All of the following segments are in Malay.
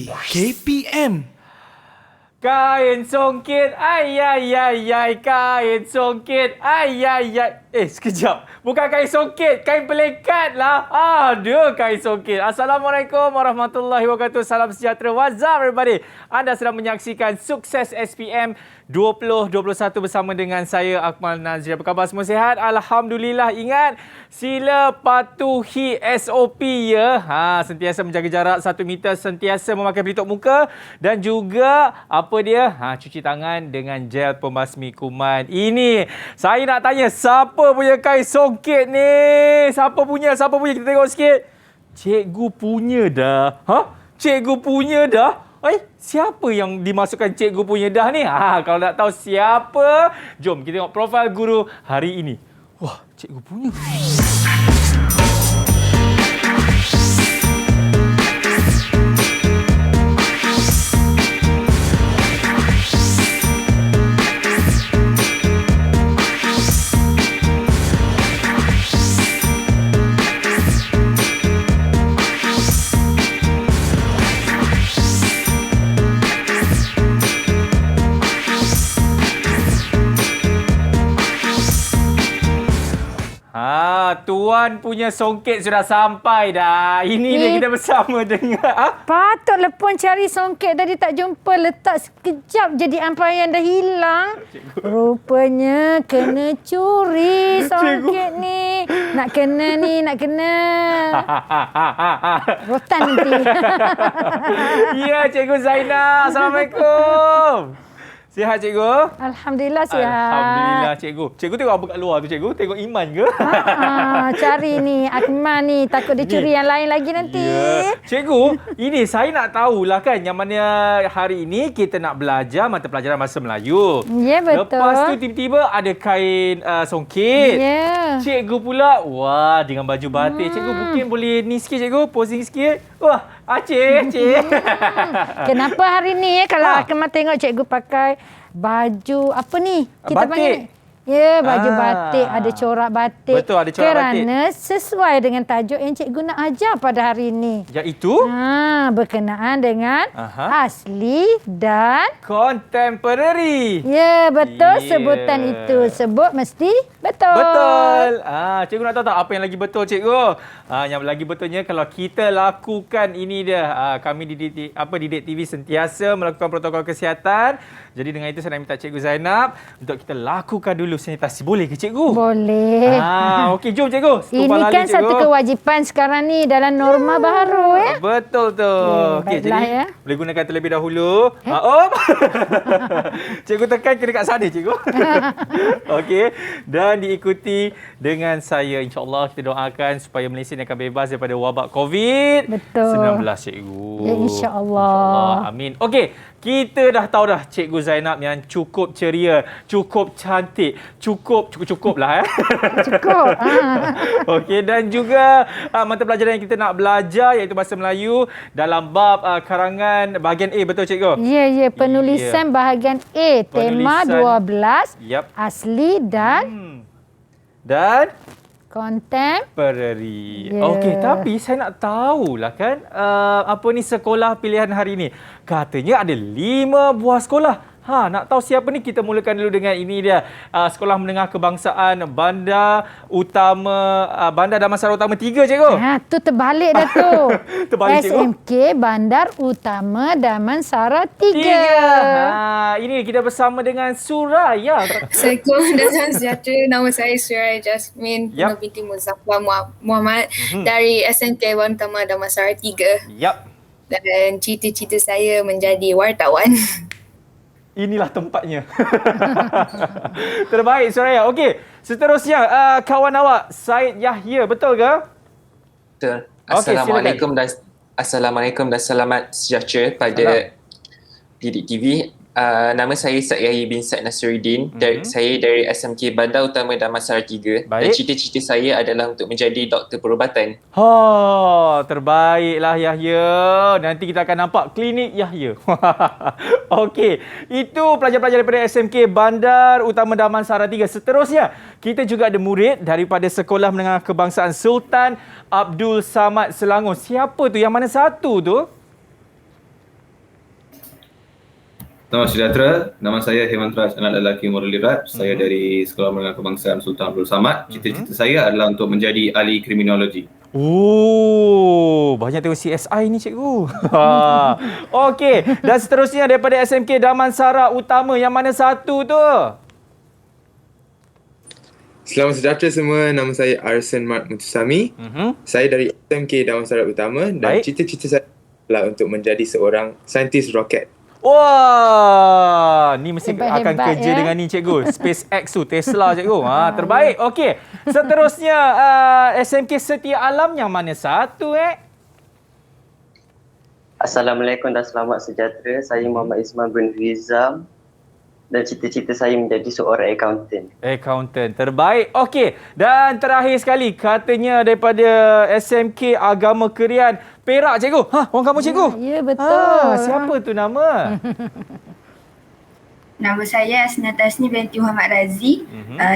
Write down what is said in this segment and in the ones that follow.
Pagi KPM. Kain songket, ai, kain songket, ai. Sekejap. Bukan kain songket, kain pelekat lah. Aduh, kain songket. Assalamualaikum warahmatullahi wabarakatuh. Salam sejahtera. What's up everybody? Anda sedang menyaksikan Sukses SPM 2021 bersama dengan saya, Akmal Nazri. Apa khabar, semua sihat? Alhamdulillah. Ingat, sila patuhi SOP ya. Sentiasa menjaga jarak 1 meter, sentiasa memakai pelitup muka dan juga cuci tangan dengan gel pembasmi kuman. Ini saya nak tanya, siapa punya kain songket ni? Siapa punya? Kita tengok sikit. Cikgu punya dah. Cikgu punya dah? Siapa yang dimasukkan cikgu punya dah ni? Kalau nak tahu siapa, jom kita tengok profil guru hari ini. Wah, cikgu punya. Tuan punya songket sudah sampai dah. Ini dia kita bersama dengan... Patutlah Puan cari songket tadi tak jumpa. Letak sekejap jadi ampayan dah hilang. Rupanya kena curi songket ni. Nak kena. Rotan nanti. Ya, Cikgu Zainab. Assalamualaikum. Sihat, Cikgu? Alhamdulillah sihat. Alhamdulillah, Cikgu. Cikgu tengok apa kat luar tu, Cikgu? Tengok Iman ke? Cari ni, Akmal ni. Takut dia curi yang lain lagi nanti. Ya. Cikgu, ini saya nak tahulah kan, yang mana hari ini kita nak belajar mata pelajaran Bahasa Melayu. Ya, betul. Lepas tu tiba-tiba ada kain songket. Ya. Cikgu pula, wah, dengan baju batik. Cikgu mungkin boleh ni sikit, Cikgu. Posing sikit. Wah, Aceh. Kenapa hari ni kalau Akmal tengok cikgu pakai baju apa ni? Kita batik. panggil ya, baju batik, ada corak batik. Betul, ada corak batik. Kerana sesuai dengan tajuk yang cikgu nak ajar pada hari ini. Iaitu? Berkenaan dengan asli dan contemporary. Ya, betul. Yeah. Sebutan itu. Sebut mesti betul. Betul. Cikgu nak tahu tak apa yang lagi betul, Cikgu? Yang lagi betulnya kalau kita lakukan ini dia. Kami di Dek TV sentiasa melakukan protokol kesihatan. Jadi dengan itu saya nak minta Cikgu Zainab untuk kita lakukan dulu sanitasi. Boleh ke, Cikgu? Boleh. Okey, jom, Cikgu. Ini kan Cikgu. satu kewajipan sekarang ni dalam norma baru ya. Betul tu. Okey, jadi boleh gunakan terlebih dahulu. Cikgu tekan kena kat sana, Cikgu. Okey, dan diikuti dengan saya. InsyaAllah kita doakan supaya Malaysia ni akan bebas daripada wabak COVID-19, Cikgu. Ya, insya-Allah. Amin. Okey, kita dah tahu dah Cikgu Zainab yang cukup ceria, cukup cantik, cukup lah. Cukup. Okey, dan juga mata pelajaran yang kita nak belajar iaitu Bahasa Melayu dalam bab karangan bahagian A, betul, Cikgu? Ya, penulisan bahagian A, tema 12, asli dan contemporary. Okey, tapi saya nak tahulah kan, sekolah pilihan hari ini. Katanya ada 5 buah sekolah. Nak tahu siapa ni? Kita mulakan dulu dengan ini dia. Sekolah Menengah Kebangsaan Bandar Damansara Utama 3, Cikgu. Tu terbalik dah tu. Terbalik, Cikgu. SMK Bandar Utama Damansara 3. Ini kita bersama dengan Suraya. Assalamualaikum dan salam sejahtera. Nama saya Suraya Jasmine binti Muzaffar Muhammad dari SMK Bandar Utama Damansara 3. Dan cita-cita saya menjadi wartawan. Inilah tempatnya. Terbaik, Suraya. Okey, seterusnya kawan awak Said Yahya, betul ke? Betul. Assalamualaikum dan selamat sejahtera pada Didik TV. Nama saya Said Yahya bin Said Nasiruddin. Saya dari SMK Bandar Utama Damansara 3. Dan cita-cita saya adalah untuk menjadi doktor perubatan. Terbaiklah Yahya. Nanti kita akan nampak klinik Yahya. Okey, itu pelajar-pelajar daripada SMK Bandar Utama Damansara 3. Seterusnya, kita juga ada murid daripada Sekolah Menengah Kebangsaan Sultan Abdul Samad Selangor. Siapa tu? Yang mana satu tu? Selamat sejahtera. Nama saya Hemantraj, anak lelaki Moralirat. Saya dari Sekolah Menengah Kebangsaan Sultan Abdul Samad. Cita-cita saya adalah untuk menjadi ahli kriminologi. Oh, banyak tengok CSI ni cikgu. Okey, dan seterusnya daripada SMK Damansara Utama, yang mana satu tu? Selamat sejahtera semua, nama saya Arsen Mat Mutusami. Saya dari SMK Damansara Utama dan cita-cita saya adalah untuk menjadi seorang saintis roket. Wah, ni mesti akan Hebat-hebat, kerja ya? dengan ni cikgu. SpaceX tu, Tesla cikgu. Terbaik. Okey. Seterusnya SMK Setia Alam, yang mana satu Assalamualaikum dan selamat sejahtera. Saya Muhammad Ismail bin Rizam dan cita-cita saya menjadi seorang akaunten. Accountant. Terbaik. Okey. Dan terakhir sekali, katanya daripada SMK Agama Krian Perak cikgu. Orang kamu cikgu? Ya, betul. Siapa tu nama? Nama saya Asna Tasni binti Muhammad Razi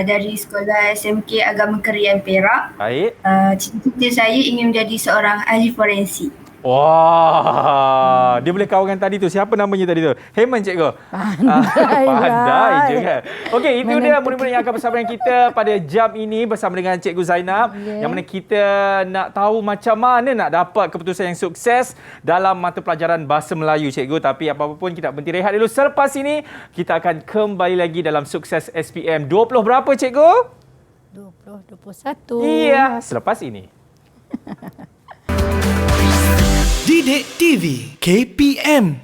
dari Sekolah SMK Agama Krian Perak. Baik. Cita-cita saya ingin menjadi seorang ahli forensik. Wah, dia boleh kawan dengan tadi tu. Siapa namanya tadi tu? Heman cikgu. Pandai je kan. Okey, itu dia murid-murid yang akan bersama dengan kita pada jam ini bersama dengan Cikgu Zainab. Yang mana kita nak tahu macam mana nak dapat keputusan yang sukses dalam mata pelajaran Bahasa Melayu cikgu. Tapi apa-apa pun kita berhenti rehat dulu. Selepas ini kita akan kembali lagi dalam Sukses SPM 20 berapa cikgu? 21. Iya, selepas ini. Didik TV KPM.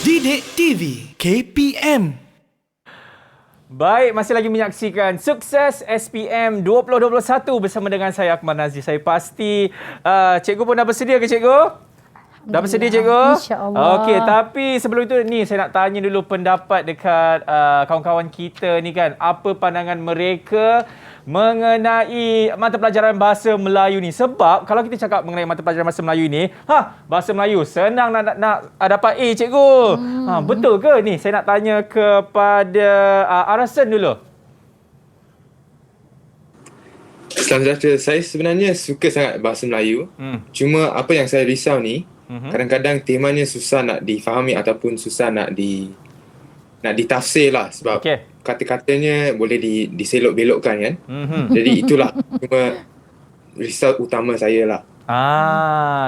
Didik TV KPM. Baik, masih lagi menyaksikan Sukses SPM 2021 bersama dengan saya Akmal Nazir. Saya pasti cikgu pun dah bersedia ke cikgu? Dah bersedia cikgu? InsyaAllah. Okey, tapi sebelum itu ni saya nak tanya dulu pendapat dekat kawan-kawan kita ni kan. Apa pandangan mereka mengenai mata pelajaran Bahasa Melayu ni? Sebab kalau kita cakap mengenai mata pelajaran Bahasa Melayu ni, Bahasa Melayu senang nak dapat A cikgu. Betul ke ni? Saya nak tanya kepada Arasan dulu. Selamat sejahtera, saya sebenarnya suka sangat Bahasa Melayu. Cuma apa yang saya risau ni, kadang-kadang temanya susah nak difahami ataupun susah nak ditafsir lah. Sebab kata-katanya boleh diselok-belokkan kan. Jadi itulah cuma risau utama saya lah.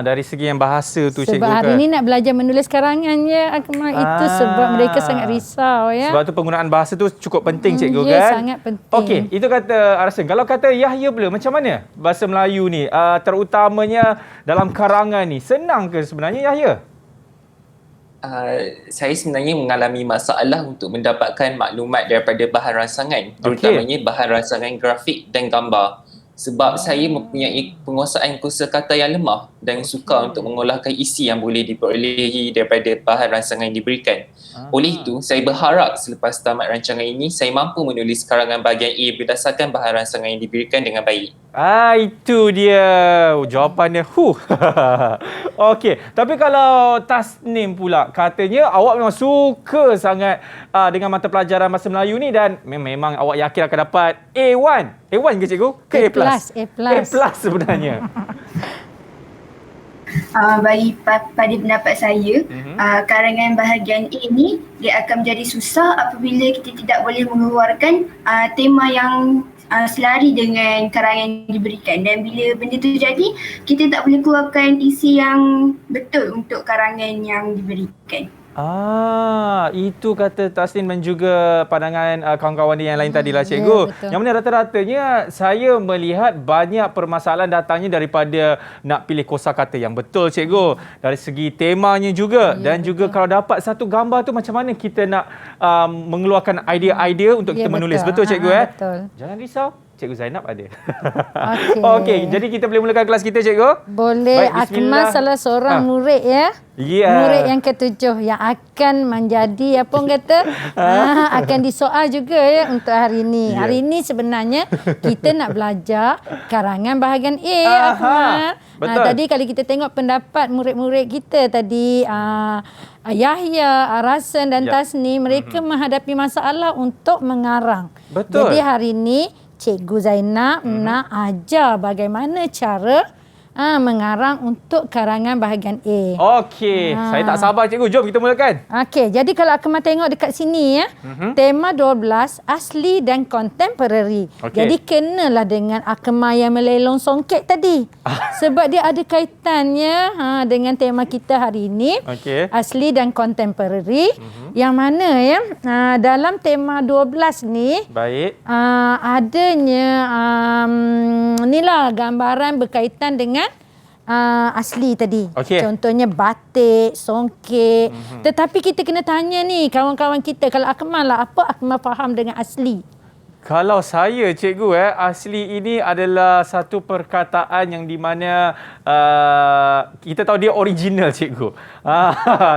Dari segi yang bahasa tu Sebab cikgu kan. hari ni nak belajar menulis karangan je Akmal. Itu sebab mereka sangat risau ya. Sebab tu penggunaan bahasa tu cukup penting cikgu ya, kan. sangat penting. Okey, itu kata Arasan. Kalau kata Yahya pula, macam mana Bahasa Melayu ni terutamanya dalam karangan ni? Senang ke sebenarnya Yahya? Saya sebenarnya mengalami masalah untuk mendapatkan maklumat daripada bahan ransangan, terutamanya bahan ransangan grafik dan gambar. Sebab saya mempunyai penguasaan kosakata yang lemah dan suka untuk mengolahkan isi yang boleh diperolehi daripada bahan ransangan yang diberikan. Oleh itu, saya berharap selepas tamat rancangan ini, saya mampu menulis karangan bahagian A berdasarkan bahan ransangan yang diberikan dengan baik. Itu dia jawapannya. Okey, tapi kalau Tasnim pula, katanya awak memang suka sangat dengan mata pelajaran Bahasa Melayu ni dan memang awak yakin akan dapat A1. A1 ke cikgu? Ke A+? A+ sebenarnya. Pada pendapat saya, karangan bahagian A ni dia akan menjadi susah apabila kita tidak boleh mengeluarkan tema yang selari dengan karangan yang diberikan, dan bila benda tu jadi, kita tak boleh keluarkan isi yang betul untuk karangan yang diberikan. Itu kata Tasnim dan juga pandangan kawan-kawan dia yang lain tadilah cikgu. Ya, yang mana rata-ratanya saya melihat banyak permasalahan datangnya daripada nak pilih kosakata yang betul cikgu. Dari segi temanya juga dan juga kalau dapat satu gambar tu macam mana kita nak mengeluarkan idea-idea untuk kita menulis. Betul cikgu Betul. Jangan risau. Cikgu Zainab ada. Okey. Jadi kita boleh mulakan kelas kita cikgu? Boleh. Baik, Akmal salah seorang murid ya. Murid yang ke-7 yang akan menjadi apa orang kata akan disoal juga ya untuk hari ini. Hari ini sebenarnya kita nak belajar karangan bahagian A Akmal. Tadi kalau kita tengok pendapat murid-murid kita tadi Yahya, Arasan dan Tasni, mereka menghadapi masalah untuk mengarang. Betul. Jadi hari ini Cikgu Zainab nak ajar bagaimana cara mengarang untuk karangan bahagian A. Okey, saya tak sabar cikgu. Jom kita mulakan. Okey, jadi kalau Akmal tengok dekat sini ya, tema 12 asli dan contemporary. Okey. Jadi kenalah dengan Akmal yang melelong songket tadi. Sebab dia ada kaitannya dengan tema kita hari ini. Okey. Asli dan contemporary. Yang mana ya, dalam tema 12 ni Baik. adanya inilah gambaran berkaitan dengan asli tadi. Okey. Contohnya batik, songket. Tetapi kita kena tanya ni kawan-kawan kita, kalau Akmal lah, apa Akmal faham dengan asli? Kalau saya cikgu asli ini adalah satu perkataan yang di mana kita tahu dia original cikgu.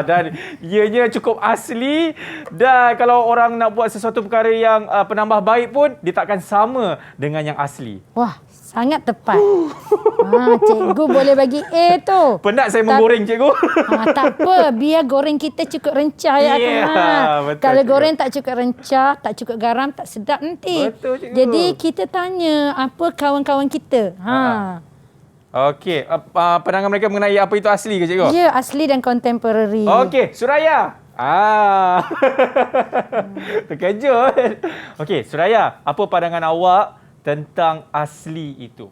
Dan ianya cukup asli, dan kalau orang nak buat sesuatu perkara yang penambah baik pun dia takkan sama dengan yang asli. Wah, sangat tepat. Cikgu boleh bagi A tu. Penat saya menggoreng cikgu. Tak apa, biar goreng kita cukup rencah ya Akmal. Betul, Kalau cikgu. goreng tak cukup rencah, tak cukup garam, tak sedap nanti. Betul, cikgu. Jadi kita tanya apa kawan-kawan kita. Okey, pandangan mereka mengenai apa itu asli ke cikgu? Ya, asli dan contemporary. Okey, Suraya. Terkejut. Okey, Suraya, apa pandangan awak tentang asli itu?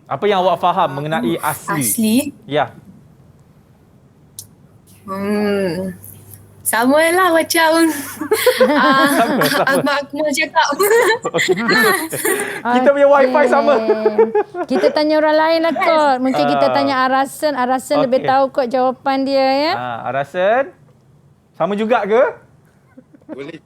Apa yang awak faham mengenai asli? Asli? Ya. Sama lah macam Abang Akmal cakap. Kita punya wifi sama. Kita tanya orang lain lah kot. Mungkin kita tanya Arasan. Arasan lebih tahu kot jawapan dia ya. Arasan, sama juga ke? Boleh.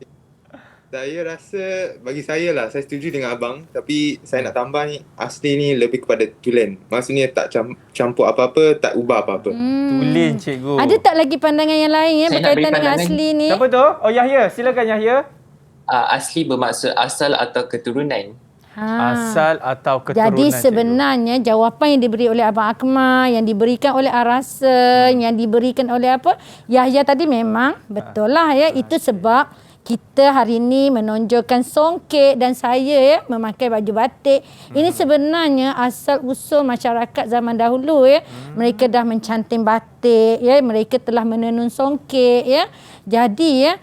Saya rasa, bagi saya lah, saya setuju dengan abang. Tapi saya nak tambah ni, asli ni lebih kepada tulen. Maksudnya tak campur apa-apa, tak ubah apa-apa. Tulen cikgu. Ada tak lagi pandangan yang lain ya Saya nak berkaitan beri dengan pandangan. asli ni? Siapa tu? Oh, Yahya. Silakan Yahya. Asli bermaksud asal atau keturunan. Asal atau keturunan. Jadi sebenarnya jawapan yang diberi oleh Abang Akmal, yang diberikan oleh Arasan, yang diberikan oleh apa? Yahya tadi memang betul lah ya. Itu sebab kita hari ini menonjolkan songket dan saya ya memakai baju batik. Ini sebenarnya asal usul masyarakat zaman dahulu ya. Mereka dah mencanting batik ya, mereka telah menenun songket ya. Jadi ya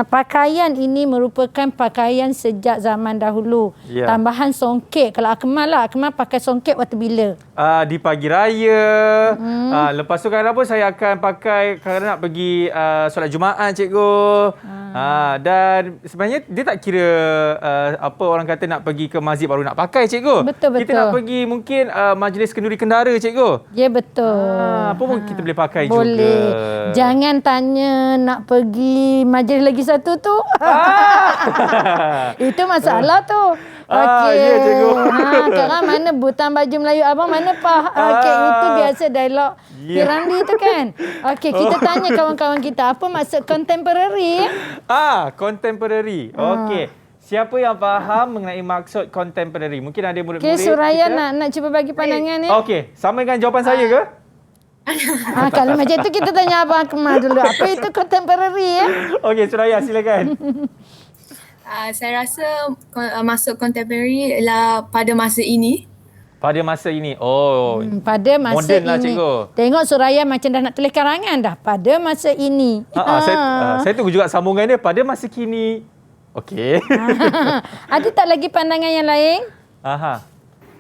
pakaian ini merupakan pakaian sejak zaman dahulu. Ya. Tambahan songket. Kalau Akmal lah, Akmal pakai songket waktu bila? Di pagi raya. Lepas tu kadang-kadang pun saya akan pakai kadang-kadang nak pergi solat Jumaat cikgu. Dan sebenarnya dia tak kira apa orang kata nak pergi ke masjid baru nak pakai cikgu. Betul. Kita nak pergi mungkin majlis kenduri kendara cikgu. Ya betul. Apa pun kita boleh pakai Boleh. juga. Jangan tanya nak pergi majlis lagi satu tu. Itu masalah tu. Okey. Ya, cikgu. Sekarang mana butang baju Melayu abang, mana Okey, itu biasa dialog Pirandi tu kan. Okey, kita tanya kawan-kawan kita apa maksud contemporary ya? Contemporary. Okey. Siapa yang faham mengenai maksud contemporary? Mungkin ada murid-murid. Okey, Suraya kita. nak cuba bagi pandangan ya. Okey, sama dengan jawapan saya ke? Kalau macam tu kita tanya Abang Akmal dulu. Apa itu contemporary ya? Okey, Suraya silakan. Saya rasa maksud contemporary ialah pada masa ini. Pada masa ini. Oh. Pada masa moden lah, ini. cikgu. Tengok Suraya macam dah nak tulis karangan dah. Pada masa ini. Saya tunggu juga sambungan dia pada masa kini. Okey. Ada tak lagi pandangan yang lain?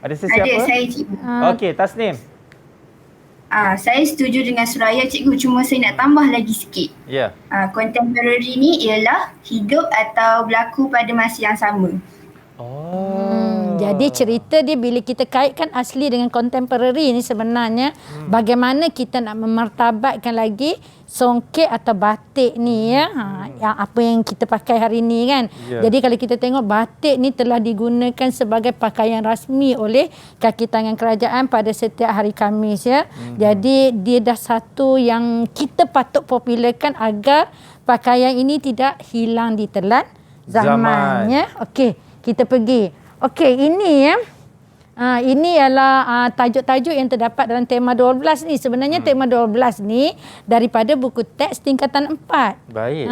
Ada sesiapa? Ada, saya cikgu. Okey, Tasnim. Saya setuju dengan Suraya cikgu, cuma saya nak tambah lagi sikit. Ya. Contemporary ni ialah hidup atau berlaku pada masa yang sama. Jadi cerita dia bila kita kaitkan asli dengan contemporary ni sebenarnya bagaimana kita nak memartabatkan lagi songket atau batik ni ya. Yang apa yang kita pakai hari ni kan. Ya. Jadi kalau kita tengok batik ni telah digunakan sebagai pakaian rasmi oleh kaki tangan kerajaan pada setiap hari Khamis ya. Jadi dia dah satu yang kita patut popularkan agar pakaian ini tidak hilang di telan zaman ya. Okey, kita pergi. Okey, ini ya. Ini ialah tajuk-tajuk yang terdapat dalam tema 12 ni. Sebenarnya tema 12 ni daripada buku teks tingkatan 4. Baik.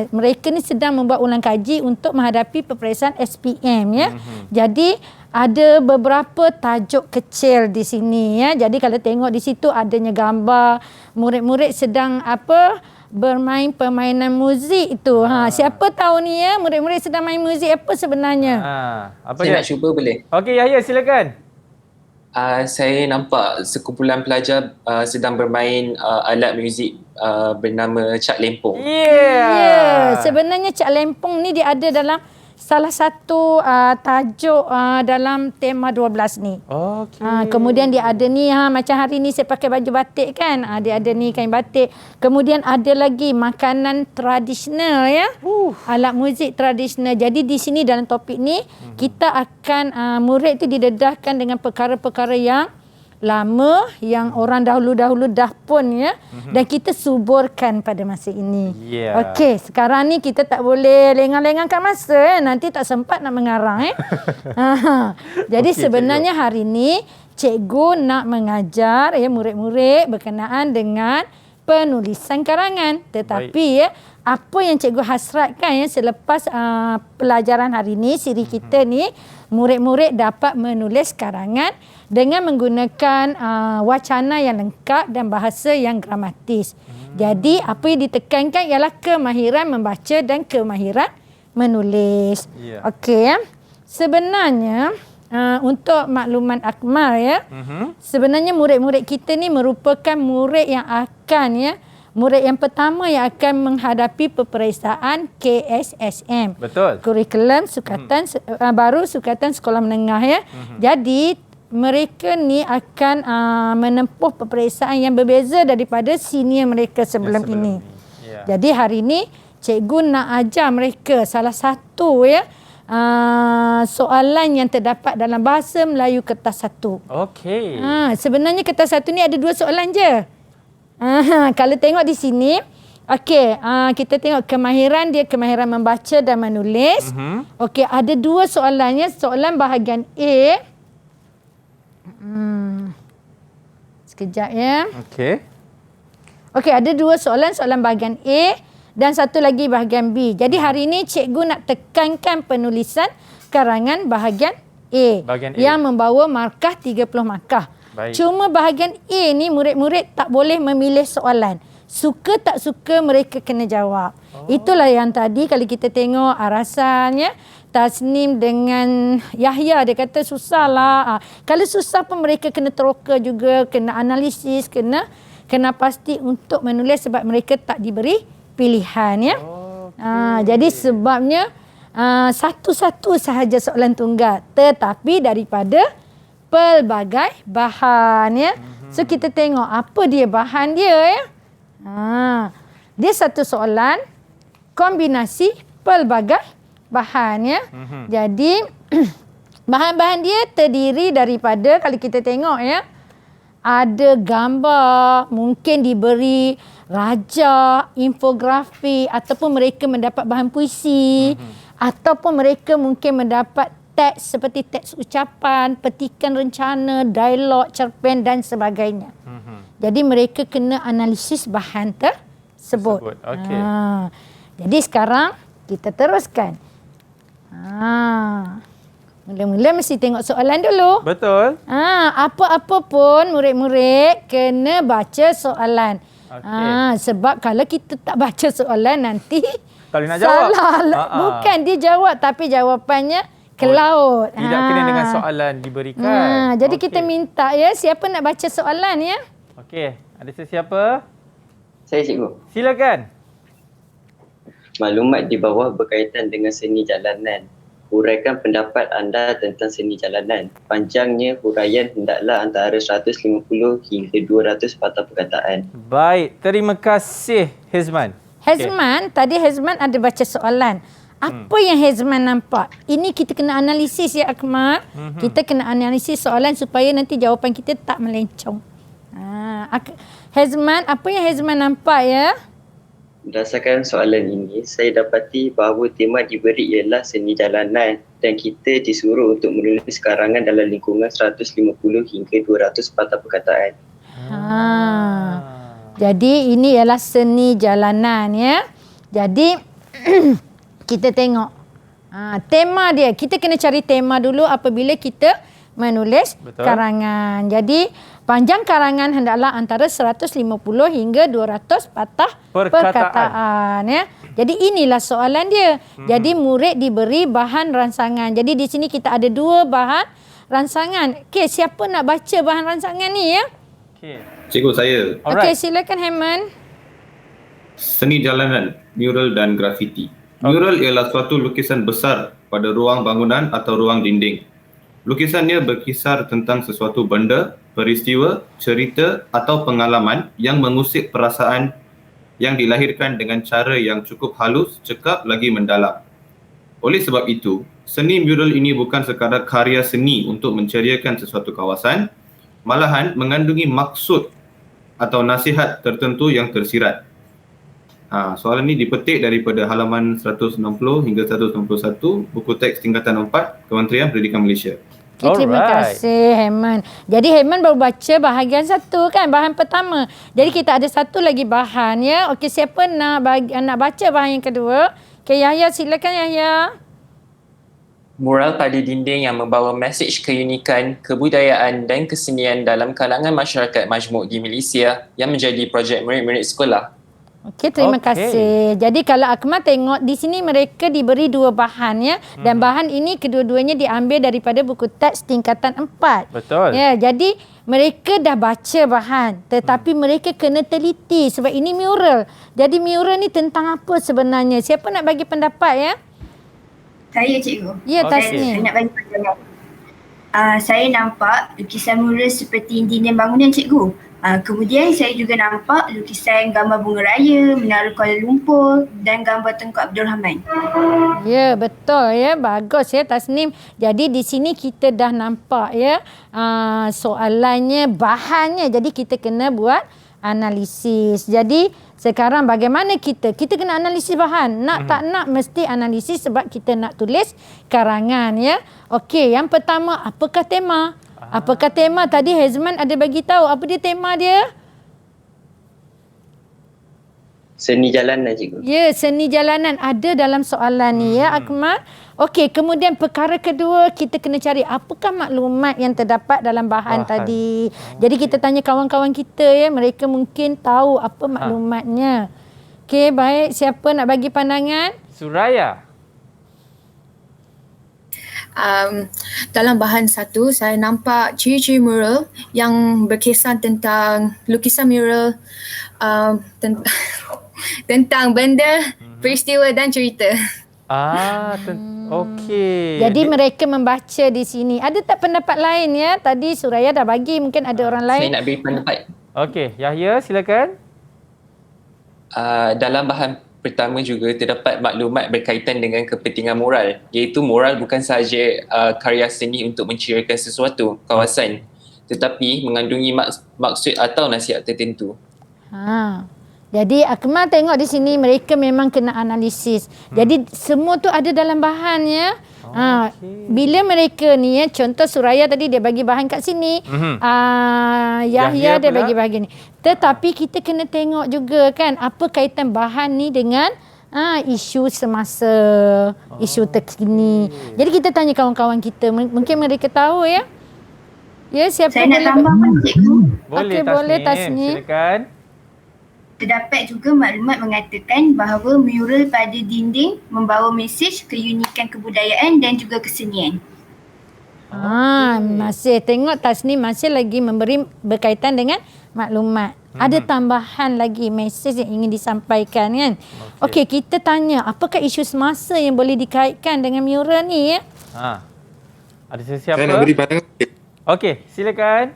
Mereka ni sedang membuat ulang kaji untuk menghadapi peperiksaan SPM ya. Jadi ada beberapa tajuk kecil di sini ya. Jadi kalau tengok di situ adanya gambar murid-murid sedang bermain permainan muzik itu. Siapa tahu ni ya, murid-murid sedang main muzik apa sebenarnya? Apa Saya dia? nak cuba boleh? Okey, Yahya silakan. Saya nampak sekumpulan pelajar sedang bermain alat muzik bernama Cak Lempong. Ya, sebenarnya Cak Lempong ni dia ada dalam salah satu tajuk dalam tema 12 ni. Okey. Kemudian dia ada ni macam hari ni saya pakai baju batik kan. Dia ada ni kain batik. Kemudian ada lagi makanan tradisional ya. Alat muzik tradisional. Jadi di sini dalam topik ni kita akan murid tu didedahkan dengan perkara-perkara yang lama yang orang dahulu-dahulu dah pun ya, dan kita suburkan pada masa ini. Okey, sekarang ni kita tak boleh lengah-lengahkan masa nanti tak sempat nak mengarang Jadi sebenarnya hari ni cikgu nak mengajar ya murid-murid berkenaan dengan penulisan karangan. Tetapi ya, apa yang cikgu hasratkan ya selepas pelajaran hari ni, siri kita ni, murid-murid dapat menulis karangan dengan menggunakan wacana yang lengkap dan bahasa yang gramatis. Jadi apa yang ditekankan ialah kemahiran membaca dan kemahiran menulis. Okey ya. Sebenarnya untuk makluman Akmal ya, sebenarnya murid-murid kita ni merupakan murid yang murid yang pertama yang akan menghadapi peperiksaan KSSM. Betul. Kurikulum sukatan baru sukatan sekolah menengah ya. Jadi mereka ni akan menempuh peperiksaan yang berbeza daripada senior mereka sebelum ini. Jadi hari ni cikgu nak ajar mereka salah satu ya soalan yang terdapat dalam bahasa Melayu kertas 1. Okey. Sebenarnya kertas 1 ni ada 2 soalan je. Kalau tengok di sini, okey, kita tengok kemahiran dia, kemahiran membaca dan menulis. Okey, ada 2 soalannya. Soalan bahagian A. Sekejap ya. Okey. Okey, ada 2 soalan. Soalan bahagian A dan satu lagi bahagian B. Jadi hari ini cikgu nak tekankan penulisan karangan bahagian A. Yang membawa markah 30 markah. Baik. Cuma bahagian A ni murid-murid tak boleh memilih soalan. Suka tak suka mereka kena jawab. Itulah yang tadi kalau kita tengok arasannya, Tasnim dengan Yahya dia kata susahlah. Kalau susah pun mereka kena teroka juga, kena analisis, kena pasti untuk menulis sebab mereka tak diberi pilihan ya. Jadi sebabnya satu-satu sahaja soalan tunggal tetapi daripada pelbagai bahan ya. So kita tengok apa dia bahan dia ya. Dia satu soalan kombinasi pelbagai bahan ya. Jadi bahan-bahan dia terdiri daripada kalau kita tengok ya, ada gambar, mungkin diberi rajak, infografi ataupun mereka mendapat bahan puisi ataupun mereka mungkin mendapat teks seperti teks ucapan, petikan rencana, dialog, cerpen dan sebagainya. Jadi mereka kena analisis bahan tersebut. Okey. Jadi sekarang kita teruskan. Mula-mula mesti tengok soalan dulu. Betul. Apa-apa pun murid-murid kena baca soalan. Sebab kalau kita tak baca soalan nanti tak boleh nak jawab. Salah. Bukan dia jawab tapi jawapannya ke laut. Tidak kena dengan soalan diberikan. Jadi kita minta ya, siapa nak baca soalan ya? Okey, ada sesiapa? Saya cikgu. Silakan. Maklumat di bawah berkaitan dengan seni jalanan. Huraikan pendapat anda tentang seni jalanan. Panjangnya huraian hendaklah antara 150 hingga 200 patah perkataan. Baik, terima kasih Hezman. Hezman, tadi Hezman ada baca soalan. Apa yang Hezman nampak? Ini kita kena analisis ya Akmal. Kita kena analisis soalan supaya nanti jawapan kita tak melencong. Hezman, apa yang Hezman nampak ya? Berdasarkan soalan ini, saya dapati bahawa tema diberi ialah seni jalanan dan kita disuruh untuk menulis karangan dalam lingkungan 150 hingga 200 patah perkataan. Jadi ini ialah seni jalanan ya. Jadi kita tengok Tema dia. Kita kena cari tema dulu apabila kita menulis karangan. Jadi panjang karangan hendaklah antara 150 hingga 200 patah perkataan ya. Jadi inilah soalan dia. Jadi murid diberi bahan rangsangan. Jadi di sini kita ada 2 bahan rangsangan. Okey, siapa nak baca bahan rangsangan ni ya? Cikgu, saya. Okey, silakan Herman. Seni jalanan, mural dan grafiti. Mural ialah suatu lukisan besar pada ruang bangunan atau ruang dinding. Lukisannya berkisar tentang sesuatu benda, peristiwa, cerita atau pengalaman yang mengusik perasaan yang dilahirkan dengan cara yang cukup halus, cekap lagi mendalam. Oleh sebab itu, seni mural ini bukan sekadar karya seni untuk menceriakan sesuatu kawasan, malahan mengandungi maksud atau nasihat tertentu yang tersirat. Soalan ini dipetik daripada halaman 160 hingga 161 buku teks tingkatan 4 Kementerian Pendidikan Malaysia. Terima kasih Herman. Jadi Herman baru baca bahagian 1 kan, bahan pertama. Jadi kita ada 1 lagi bahan ya. Okey, siapa nak baca bahan yang kedua? Okey, Yahya, silakan Yahya. Mural pada dinding yang membawa mesej keunikan, kebudayaan dan kesenian dalam kalangan masyarakat majmuk di Malaysia yang menjadi projek murid-murid sekolah. Okey, terima kasih. Jadi kalau Akmal tengok di sini mereka diberi 2 bahan ya. Dan bahan ini kedua-duanya diambil daripada buku teks tingkatan 4. Betul. Ya, jadi mereka dah baca bahan tetapi mereka kena teliti sebab ini mural. Jadi mural ni tentang apa sebenarnya? Siapa nak bagi pendapat ya? Saya cikgu. Ya, Tasnim. Saya nak bagi pendapat. Saya nampak lukisan mural seperti dinding bangunan cikgu. Kemudian saya juga nampak lukisan gambar bunga raya, Menara Kuala Lumpur dan gambar Tengku Abdul Rahman. Ya, betul ya. Bagus ya Tasnim. Jadi di sini kita dah nampak ya soalannya, bahannya. Jadi kita kena buat analisis. Jadi sekarang bagaimana kita kena analisis bahan. Nak tak nak mesti analisis sebab kita nak tulis karangan ya. Okey, yang pertama, apakah tema? Apakah tema? Tadi Hezman ada bagi tahu apa dia tema dia? Seni jalanan cikgu. Ya, seni jalanan ada dalam soalan ni ya Akmal. Okey, kemudian perkara kedua kita kena cari apakah maklumat yang terdapat dalam bahan tadi. Jadi kita tanya kawan-kawan kita ya, mereka mungkin tahu apa maklumatnya. Okey, baik, siapa nak bagi pandangan? Suraya. Dalam bahan 1 saya nampak ciri-ciri mural yang berkisar tentang lukisan mural tentang benda, peristiwa dan cerita. Okey. Jadi mereka membaca di sini. Ada tak pendapat lain ya? Tadi Suraya dah bagi, mungkin ada orang lain. Saya nak beri pendapat. Okey, Yahya silakan. Dalam bahan pertama juga terdapat maklumat berkaitan dengan kepentingan moral, iaitu moral bukan sahaja karya seni untuk menceriakan sesuatu kawasan tetapi mengandungi maksud atau nasihat tertentu. Jadi Akmal tengok di sini mereka memang kena analisis. Jadi semua tu ada dalam bahan ya. Bila mereka ni ya, contoh Suraya tadi dia bagi bahan kat sini. Yahya dia bagi bahagian ni. Tetapi kita kena tengok juga kan apa kaitan bahan ni dengan isu semasa, isu terkini. Jadi kita tanya kawan-kawan kita, mungkin mereka tahu ya. Ya, siapa saya nak tambahkan cikgu. Boleh Tasnim. Silakan. Terdapat juga maklumat mengatakan bahawa mural pada dinding membawa mesej keunikan kebudayaan dan juga kesenian. Masih tengok Tasnim masih lagi memberi berkaitan dengan maklumat. Ada tambahan lagi mesej yang ingin disampaikan kan. Okey, kita tanya apakah isu semasa yang boleh dikaitkan dengan mural ni ya? Ada sesiapa? Saya nak beri pandangan. Okey, silakan.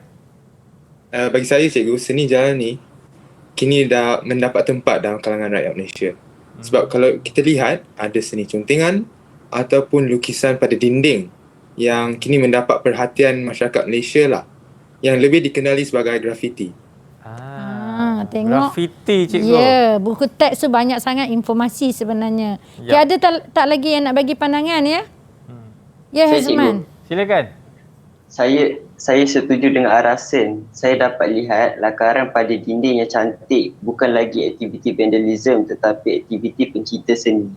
Bagi saya cikgu, seni jalan ni kini dah mendapat tempat dalam kalangan rakyat Malaysia. Sebab kalau kita lihat, ada seni contingan ataupun lukisan pada dinding yang kini mendapat perhatian masyarakat Malaysia lah, yang lebih dikenali sebagai grafiti. Tengok. Grafiti cikgu. Ya, buku teks tu banyak sangat informasi sebenarnya. Ya. Ada tak lagi yang nak bagi pandangan ya? Ya, Hezman. Silakan. saya setuju dengan Arasen. Saya dapat lihat lakaran pada dinding yang cantik bukan lagi aktiviti vandalism tetapi aktiviti pencipta seni.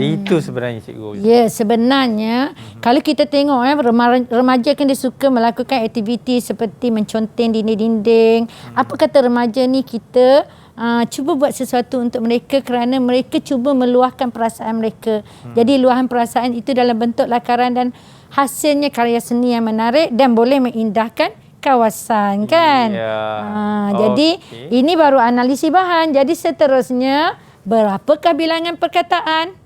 Itu sebenarnya cikgu. Ya, sebenarnya kalau kita tengok remaja kan dia suka melakukan aktiviti seperti menconteng dinding-dinding. Apa kata remaja ni, kita cuba buat sesuatu untuk mereka kerana mereka cuba meluahkan perasaan mereka. Jadi luahan perasaan itu dalam bentuk lakaran dan hasilnya karya seni yang menarik dan boleh mengindahkan kawasan kan. Jadi ini baru analisis bahan. Jadi seterusnya, berapakah bilangan perkataan?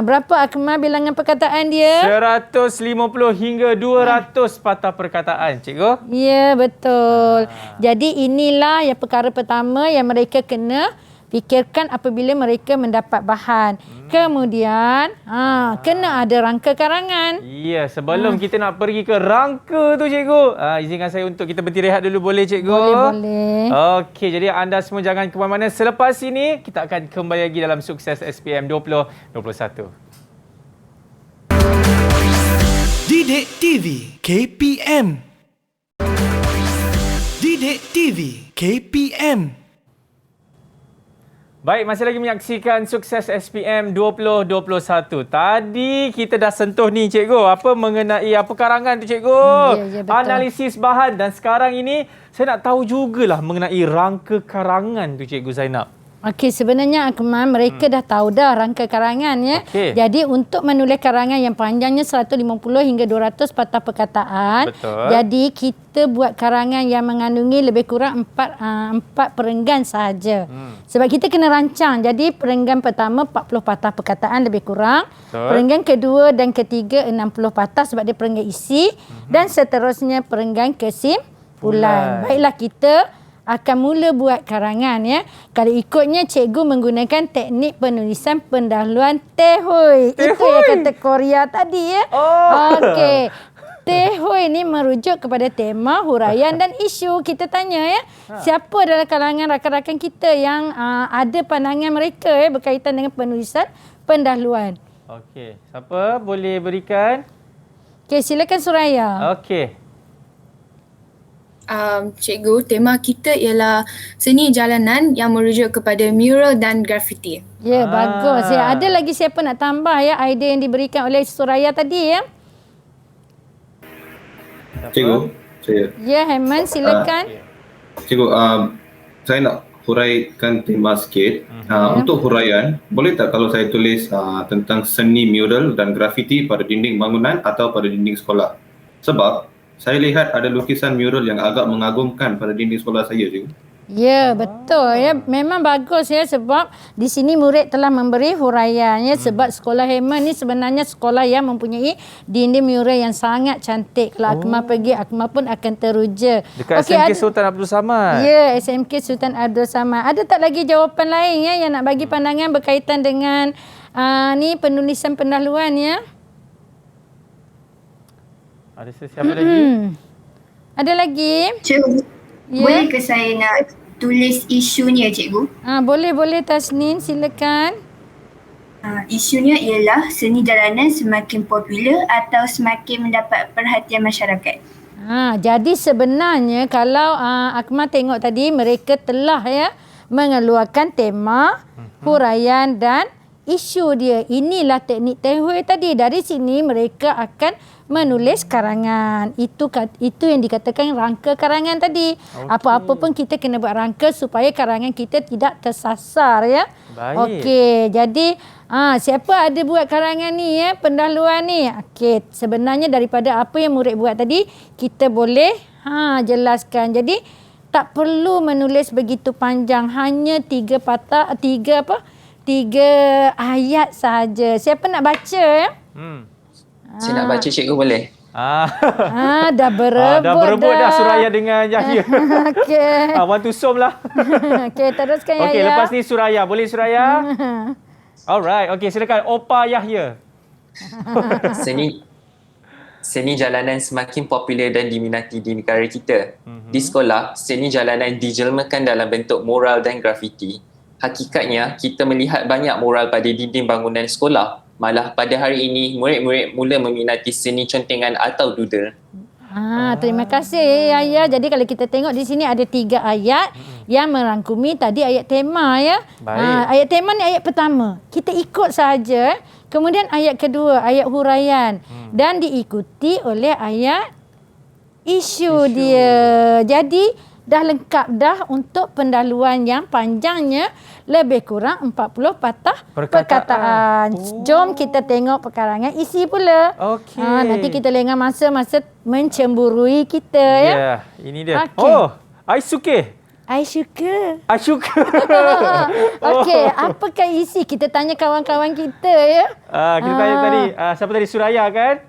Berapa Akmal bilangan perkataan dia? 150 hingga 200 patah perkataan, cikgu. Ya, betul. Jadi inilah yang perkara pertama yang mereka kena fikirkan apabila mereka mendapat bahan. Kemudian, kena ada rangka karangan. Ya, sebelum kita nak pergi ke rangka tu, cikgu, izinkan saya untuk kita berhenti rehat dulu, boleh cikgu? Boleh. Okey, jadi anda semua jangan ke mana-mana. Selepas ini, kita akan kembali lagi dalam Sukses SPM 2021. Didik TV KPM. Didik TV KPM. Baik, masih lagi menyaksikan Sukses SPM 2021. Tadi kita dah sentuh ni, cikgu. Apa mengenai apa karangan tu, cikgu? Ya, betul. Analisis bahan. Dan sekarang ini, saya nak tahu jugalah mengenai rangka karangan tu, cikgu Zainab. Okey, sebenarnya Akmal, mereka dah tahu dah rangka karangan ya. Okey. Jadi untuk menulis karangan yang panjangnya 150 hingga 200 patah perkataan. Betul. Jadi kita buat karangan yang mengandungi lebih kurang 4 perenggan sahaja. Sebab kita kena rancang. Jadi perenggan pertama 40 patah perkataan lebih kurang. Betul. Perenggan kedua dan ketiga 60 patah sebab dia perenggan isi. Dan seterusnya perenggan kesimpulan. Baiklah, kita akan mula buat karangan ya. Kalau ikutnya, cikgu menggunakan teknik penulisan pendahuluan Tehui. Itu yang kata Korea tadi ya. Okey. Tehui ni merujuk kepada tema, huraian dan isu. Kita tanya ya, siapa dalam kalangan rakan-rakan kita yang ada pandangan mereka ya berkaitan dengan penulisan pendahuluan. Okey, siapa boleh berikan? Okey, silakan Suraya. Okey. Cikgu, tema kita ialah seni jalanan yang merujuk kepada mural dan grafiti. Ya, bagus. Ya, ada lagi siapa nak tambah ya idea yang diberikan oleh Suraya tadi ya? Cikgu, saya. Ya, Heman, silakan. Cikgu, saya nak huraikan tema sikit. Untuk huraian, boleh tak kalau saya tulis tentang seni mural dan grafiti pada dinding bangunan atau pada dinding sekolah? Sebab saya lihat ada lukisan mural yang agak mengagumkan pada dinding sekolah saya, cikgu. Ya, betul ya. Memang bagus ya sebab di sini murid telah memberi huraian ya sebab sekolah Heman ni sebenarnya sekolah yang mempunyai dinding mural yang sangat cantik. Kalau Akmal pergi, Akmal pun akan teruja. Dekat SMK Sultan Abdul Samad. Ya, SMK Sultan Abdul Samad. Ada tak lagi jawapan lain ya yang nak bagi pandangan berkaitan dengan ni penulisan pendahuluan ya? Ada sesiapa lagi? Ada lagi? Cikgu, Ya? boleh ke saya nak tulis isunya, cikgu? Boleh Tasnin, silakan. Isunya ialah seni jalanan semakin popular atau semakin mendapat perhatian masyarakat. Jadi sebenarnya kalau Akmal tengok tadi, mereka telah ya mengeluarkan tema, huraian dan isu dia. Inilah teknik Tehui tadi. Dari sini mereka akan menulis karangan. Itu yang dikatakan rangka karangan tadi. Apa-apa pun kita kena buat rangka supaya karangan kita tidak tersasar ya. Baik. Okey, jadi siapa ada buat karangan ni ya, pendahuluan ni? Okey, sebenarnya daripada apa yang murid buat tadi, kita boleh jelaskan. Jadi tak perlu menulis begitu panjang, hanya 3 ayat sahaja. Siapa nak baca ya? Saya nak baca, cikgu boleh? Dah berebut dah berebut dah Suraya dengan Yahya. Okey. Want to som lah. Okey, teruskan Yahya. Okey, lepas ni Suraya. Boleh Suraya? Alright. Okey, silakan. Opa Yahya. Seni jalanan semakin popular dan diminati di negara kita. Di sekolah, seni jalanan dijelmakan dalam bentuk mural dan grafiti. Hakikatnya, kita melihat banyak mural pada dinding bangunan sekolah. malah pada hari ini murid-murid mula meminati seni contengan atau doodle. Terima kasih Yaya. Jadi kalau kita tengok di sini ada 3 ayat yang merangkumi tadi ayat tema ya. Ayat tema ni ayat pertama. Kita ikut saja. Kemudian ayat kedua, ayat huraian dan diikuti oleh ayat isu dia. Jadi dah lengkap dah untuk pendahuluan yang panjangnya lebih kurang 40 patah perkataan. Jom kita tengok perkarangan isi pula. Okey. Nanti kita lengah masa-masa mencemburui kita ya. Ya, ini dia. Okey. Oh, I suka. I suka. I suka. Okey, apakah isi? Kita tanya kawan-kawan kita ya. Kita tanya tadi. Siapa tadi? Suraya kan?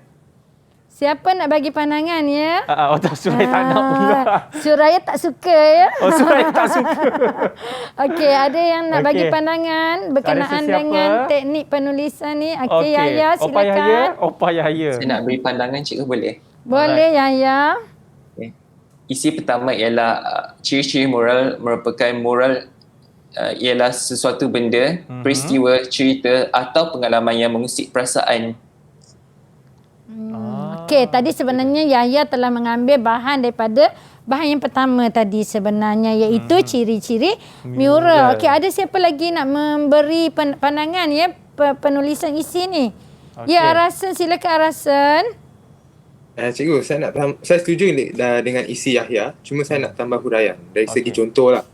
Siapa nak bagi pandangan ya? Tak, Suraya tak nak pula. Suraya tak suka ya. Oh, Suraya tak suka. Okey, ada yang nak bagi pandangan berkenaan dengan teknik penulisan ni. Okey, Yahya silakan. Opa Yahya. Saya nak beri pandangan cikgu boleh? Boleh Yahya. Isi pertama ialah ciri-ciri moral merupakan moral ialah sesuatu benda, peristiwa, cerita atau pengalaman yang mengusik perasaan. Okey, tadi sebenarnya Yahya telah mengambil bahan daripada bahan yang pertama tadi sebenarnya iaitu ciri-ciri mural. Okey, ada siapa lagi nak memberi pandangan ya penulisan isi ni? Okay. Ya, Arasan, silakan Arasan. Cikgu, saya setuju dengan isi Yahya. Cuma saya nak tambah huraian dari segi contoh lah.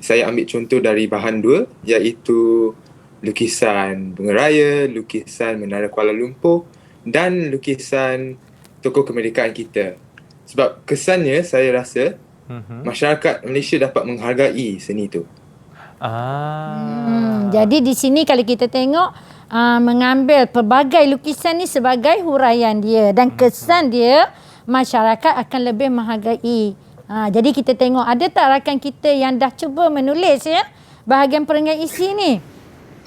Saya ambil contoh dari bahan 2 iaitu lukisan Bunga Raya, lukisan Menara Kuala Lumpur dan lukisan tokoh kemerdekaan kita. Sebab kesannya saya rasa masyarakat Malaysia dapat menghargai seni tu. Jadi di sini kalau kita tengok mengambil pelbagai lukisan ni sebagai huraian dia dan kesan dia masyarakat akan lebih menghargai. Jadi kita tengok ada tak rakan kita yang dah cuba menulis ya bahagian perenggan isi ni?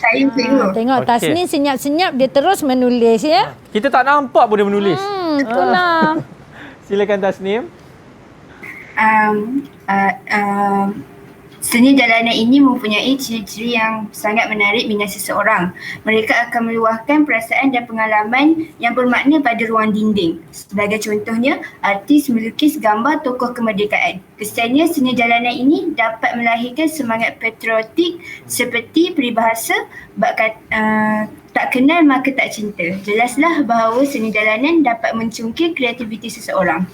Saya tengok. Tengok Tasnim senyap-senyap dia terus menulis ya. Kita tak nampak pun dia menulis. Itulah. Silakan Tasnim. Seni jalanan ini mempunyai ciri-ciri yang sangat menarik minat seseorang. Mereka akan meluahkan perasaan dan pengalaman yang bermakna pada ruang dinding. Sebagai contohnya, artis melukis gambar tokoh kemerdekaan. Kesannya, seni jalanan ini dapat melahirkan semangat patriotik seperti peribahasa tak kenal maka tak cinta. Jelaslah bahawa seni jalanan dapat mencungkil kreativiti seseorang.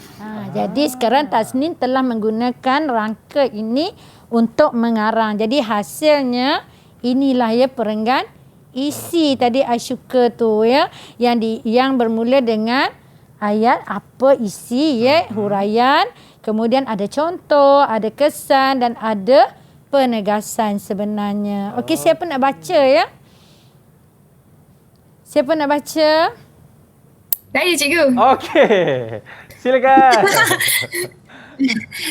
Jadi sekarang Tasnim telah menggunakan rangka ini untuk mengarang. Jadi hasilnya inilah ya perenggan isi tadi Asyuka tu ya yang bermula dengan ayat apa isi ya huraian, kemudian ada contoh, ada kesan dan ada penegasan sebenarnya. Okey, siapa nak baca ya? Siapa nak baca? Saya cikgu. Okey. Silakan.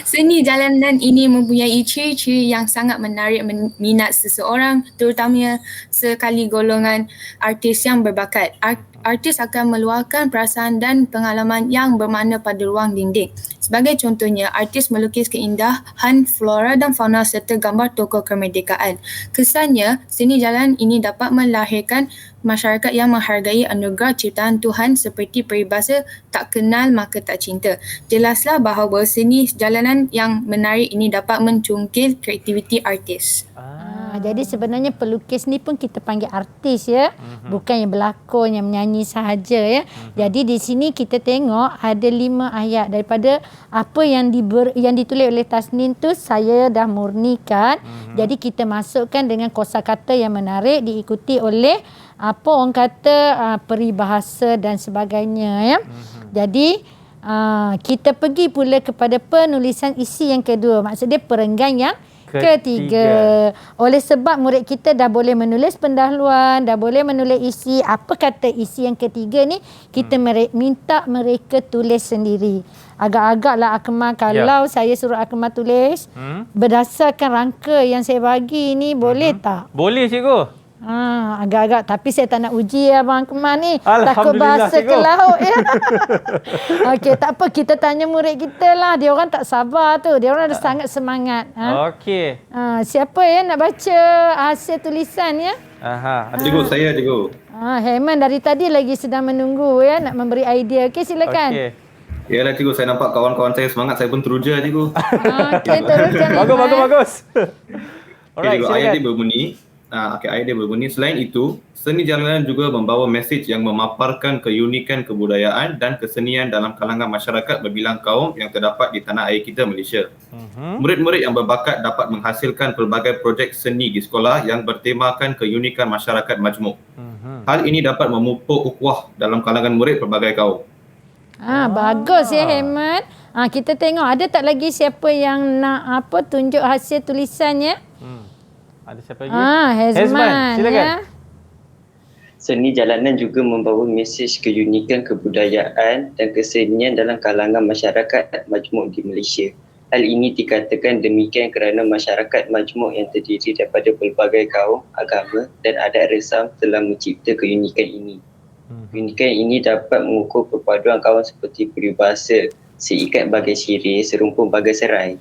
Seni jalanan ini mempunyai ciri-ciri yang sangat menarik minat seseorang, terutamanya sekali golongan artis yang berbakat. Artis akan meluahkan perasaan dan pengalaman yang bermakna pada ruang dinding. Sebagai contohnya, artis melukis keindahan flora dan fauna serta gambar tokoh kemerdekaan. Kesannya, seni jalanan ini dapat melahirkan masyarakat yang menghargai anugerah ciptaan Tuhan seperti peribahasa tak kenal maka tak cinta. Jelaslah bahawa seni jalanan yang menarik ini dapat mencungkil kreativiti artis. Jadi sebenarnya pelukis ni pun kita panggil artis ya. Bukan yang berlakon, yang menyanyi sahaja ya. Jadi di sini kita tengok ada 5 ayat daripada apa yang ditulis oleh Tasnim tu saya dah murnikan. Jadi kita masukkan dengan kosakata yang menarik diikuti oleh apa orang kata peribahasa dan sebagainya ya. Jadi kita pergi pula kepada penulisan isi yang kedua. Maksudnya perenggan yang ketiga. Oleh sebab murid kita dah boleh menulis pendahuluan, dah boleh menulis isi. Apa kata isi yang ketiga ni? Kita minta mereka tulis sendiri. Agak-agaklah Akmal kalau saya suruh Akmal tulis berdasarkan rangka yang saya bagi ni boleh tak? Boleh cikgu. Agak-agak tapi saya tak nak uji Abang Akmal ni. Takut bahasa ke laut ya. Okey, tak apa kita tanya murid kita lah. Dia orang tak sabar tu. Dia orang ada sangat semangat. Okey. Siapa yang nak baca hasil tulisan ya? Aha. Cikgu, saya cikgu. Herman dari tadi lagi sedang menunggu ya nak memberi idea. Okey, silakan. Okey. Yalah cikgu, saya nampak kawan-kawan saya semangat, saya pun teruja cikgu. Okey, teruskan. Bagus. Okay, Alright, cikgu, ayat dia silakan. berbunyi. Ayat dia berbunyi, selain itu, seni jalanan juga membawa mesej yang memaparkan keunikan kebudayaan dan kesenian dalam kalangan masyarakat berbilang kaum yang terdapat di tanah air kita, Malaysia. Murid-murid yang berbakat dapat menghasilkan pelbagai projek seni di sekolah yang bertemakan keunikan masyarakat majmuk. Hal ini dapat memupuk ukhuwah dalam kalangan murid pelbagai kaum. Bagus ya Herman. Kita tengok ada tak lagi siapa yang nak tunjuk hasil tulisannya? Ada siapa lagi? Hezman. Silakan. Ya. Seni jalanan juga membawa mesej keunikan kebudayaan dan kesenian dalam kalangan masyarakat majmuk di Malaysia. Hal ini dikatakan demikian kerana masyarakat majmuk yang terdiri daripada pelbagai kaum, agama dan adat resam telah mencipta keunikan ini. Keunikan ini dapat mengukur perpaduan kaum seperti peribahasa, seikat bagai sirih, serumpun bagai serai.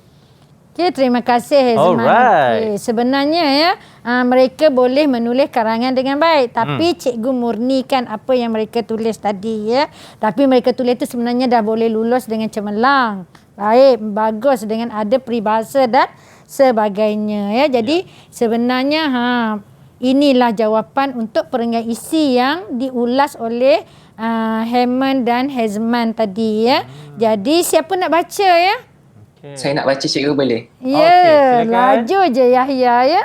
Okey, terima kasih Hezman. Alright. Sebenarnya ya, mereka boleh menulis karangan dengan baik, tapi cikgu murnikan apa yang mereka tulis tadi ya. Tapi mereka tulis itu sebenarnya dah boleh lulus dengan cemerlang. Baik, bagus dengan ada peribahasa dan sebagainya ya. Jadi sebenarnya inilah jawapan untuk perenggan isi yang diulas oleh Herman dan Hezman tadi ya. Jadi siapa nak baca ya? Saya nak baca cikgu boleh? Ya, silakan. laju je Yahya ya.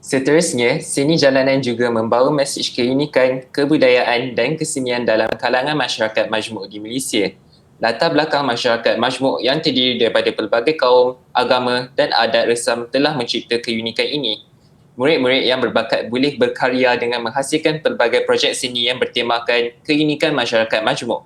Seterusnya, seni jalanan juga membawa mesej keunikan, kebudayaan dan kesenian dalam kalangan masyarakat majmuk di Malaysia. Latar belakang masyarakat majmuk yang terdiri daripada pelbagai kaum, agama dan adat resam telah mencipta keunikan ini. Murid-murid yang berbakat boleh berkarya dengan menghasilkan pelbagai projek seni yang bertemakan keunikan masyarakat majmuk.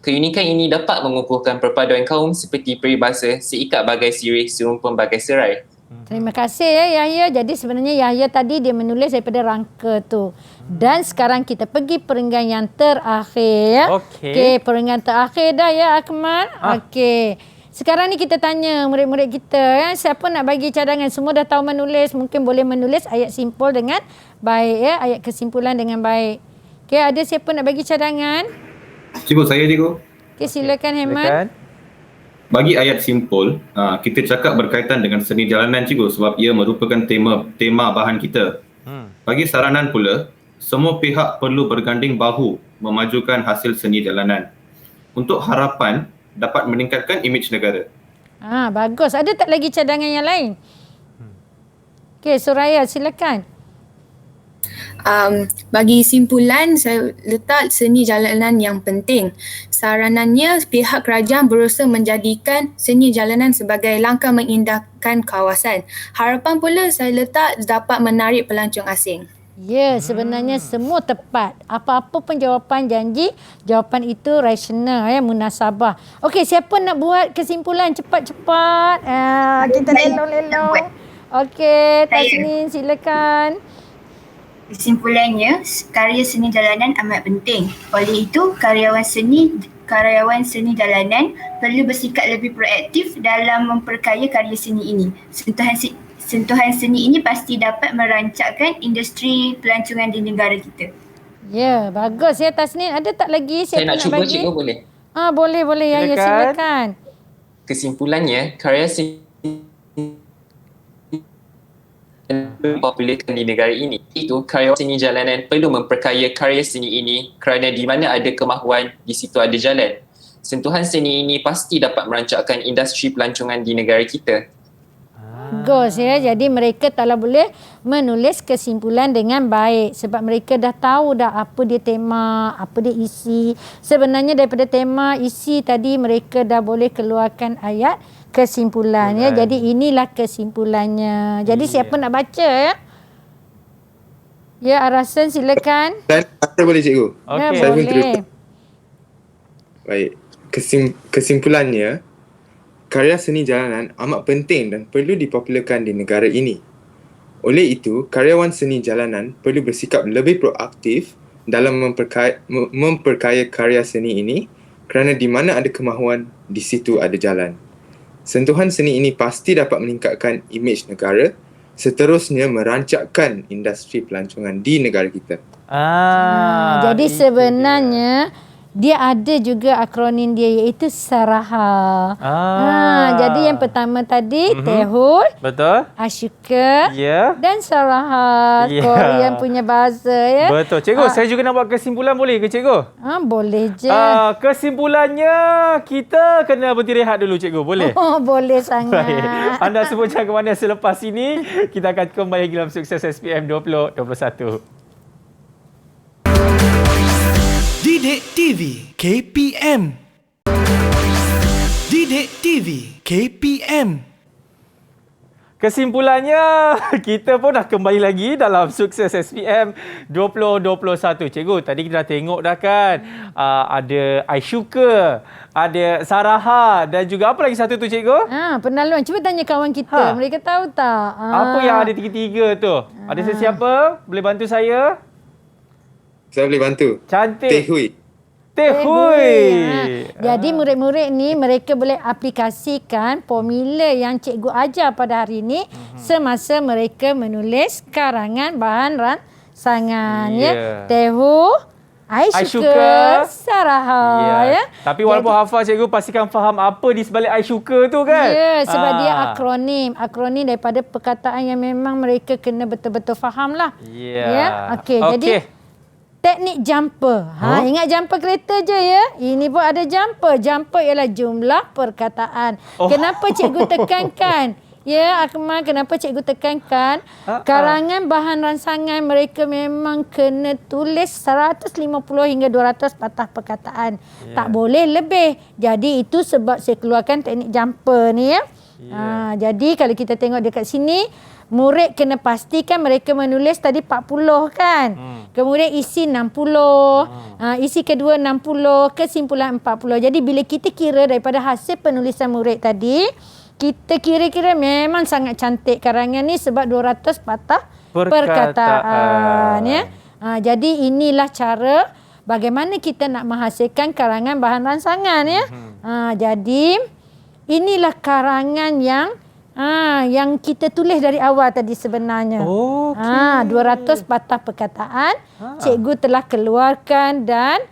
Keunikan ini dapat mengukuhkan perpaduan kaum seperti peribahasa, seikat bagai sirih, serumpun bagai serai. Terima kasih ya Yahya. Jadi sebenarnya Yahya tadi dia menulis daripada rangka tu. Dan sekarang kita pergi perenggan yang terakhir ya. Okey, perenggan terakhir dah ya Akmal. Okey. Sekarang ni kita tanya murid-murid kita ya, siapa nak bagi cadangan? Semua dah tahu menulis, mungkin boleh menulis ayat simpul dengan baik ya, ayat kesimpulan dengan baik. Okey, ada siapa nak bagi cadangan? Cikgu, saya cikgu. Okey, silakan Herman. Bagi ayat simpul, kita cakap berkaitan dengan seni jalanan cikgu sebab ia merupakan tema bahan kita. Bagi saranan pula, semua pihak perlu berganding bahu memajukan hasil seni jalanan untuk harapan dapat meningkatkan imej negara. Bagus. Ada tak lagi cadangan yang lain? Okey, Suraya silakan. Bagi simpulan, saya letak seni jalanan yang penting. Saranannya, pihak kerajaan berusaha menjadikan seni jalanan sebagai langkah mengindahkan kawasan. Harapan pula saya letak dapat menarik pelancong asing. Ya, sebenarnya semua tepat. Apa-apa pun jawapan janji, jawapan itu rasional ya, munasabah. Okey, siapa nak buat kesimpulan cepat-cepat? Kita lelong-lelong. Okey, Tasmin silakan. Kesimpulannya, karya seni jalanan amat penting. Oleh itu, karyawan seni jalanan perlu bersikap lebih proaktif dalam memperkaya karya seni ini. Sentuhan seni ini pasti dapat merancangkan industri pelancongan di negara kita. Ya, bagus ya Tasnin. Ada tak lagi siapa Saya nak cuba bagi? cikgu boleh? Boleh. Ya, silakan. Kesimpulannya, karya seni popularkan di negara ini. Itu, karyawan seni jalanan perlu memperkaya karya seni ini kerana di mana ada kemahuan, di situ ada jalan. Sentuhan seni ini pasti dapat merancangkan industri pelancongan di negara kita. Bagus ya. Jadi mereka telah boleh menulis kesimpulan dengan baik sebab mereka dah tahu dah apa dia tema, apa dia isi. Sebenarnya daripada tema isi tadi mereka dah boleh keluarkan ayat kesimpulan ya. Jadi inilah kesimpulannya. Jadi siapa nak baca ya? Ya, Arasan silakan. Saya boleh cikgu. Ya, Saya pun boleh. terus. Baik. Kesimpulannya, karya seni jalanan amat penting dan perlu dipopularkan di negara ini. Oleh itu, karyawan seni jalanan perlu bersikap lebih proaktif dalam memperkaya karya seni ini kerana di mana ada kemahuan, di situ ada jalan. Sentuhan seni ini pasti dapat meningkatkan imej negara seterusnya merancakkan industri pelancongan di negara kita. Jadi itu sebenarnya dia ada juga akronim dia iaitu SARAHA. Jadi yang pertama tadi Tehul, Betul? Ashoka Ya. dan SARAHA. Ya. Korean punya bahasa ya. Betul. Cikgu, saya juga nak buat kesimpulan, boleh ke cikgu? Boleh je. Kesimpulannya kita kena berhenti rehat dulu cikgu, boleh? Oh, boleh sangat. Baik. Anda semua jangan ke mana selepas ini. Kita akan kembali lagi dalam Sukses SPM 2021. Didik TV KPM. Didik TV KPM. Kesimpulannya, kita pun dah kembali lagi dalam Sukses SPM 2021. Cikgu, tadi kita dah tengok dah kan. Ada Ashoka, ada SARAHA dan juga apa lagi satu tu cikgu? Penaluan. Cuba tanya kawan kita. Mereka tahu tak? Apa yang ada tiga-tiga tu? Ada sesiapa? Boleh bantu saya? Saya boleh bantu. Cantik. Tehui. Jadi murid-murid ni mereka boleh aplikasikan formula yang cikgu ajar pada hari ini semasa mereka menulis karangan bahan ransangan ya. Tehu, Ashoka, SARAHA ya. Tapi walaupun hafal cikgu pastikan faham apa di sebalik Ashoka tu kan? Ya, sebab dia akronim. Akronim daripada perkataan yang memang mereka kena betul-betul faham lah. Ya. Okey, jadi teknik jumper. Ingat jumper kereta je ya. Ini pun ada jumper. Jumper ialah jumlah perkataan. Kenapa cikgu tekankan? Ya, Akmal, kenapa cikgu tekankan? Karangan bahan ransangan mereka memang kena tulis 150 hingga 200 patah perkataan. Tak boleh lebih. Jadi itu sebab saya keluarkan teknik jumper ni ya. Jadi kalau kita tengok dekat sini, murid kena pastikan mereka menulis tadi 40 kan. Kemudian isi 60. Isi kedua 60, kesimpulan 40. Jadi bila kita kira daripada hasil penulisan murid tadi, kita kira-kira memang sangat cantik karangan ni sebab 200 patah perkataan ya. Jadi inilah cara bagaimana kita nak menghasilkan karangan bahan ransangan ya. Jadi inilah karangan yang kita tulis dari awal tadi sebenarnya. 200 patah perkataan cikgu telah keluarkan dan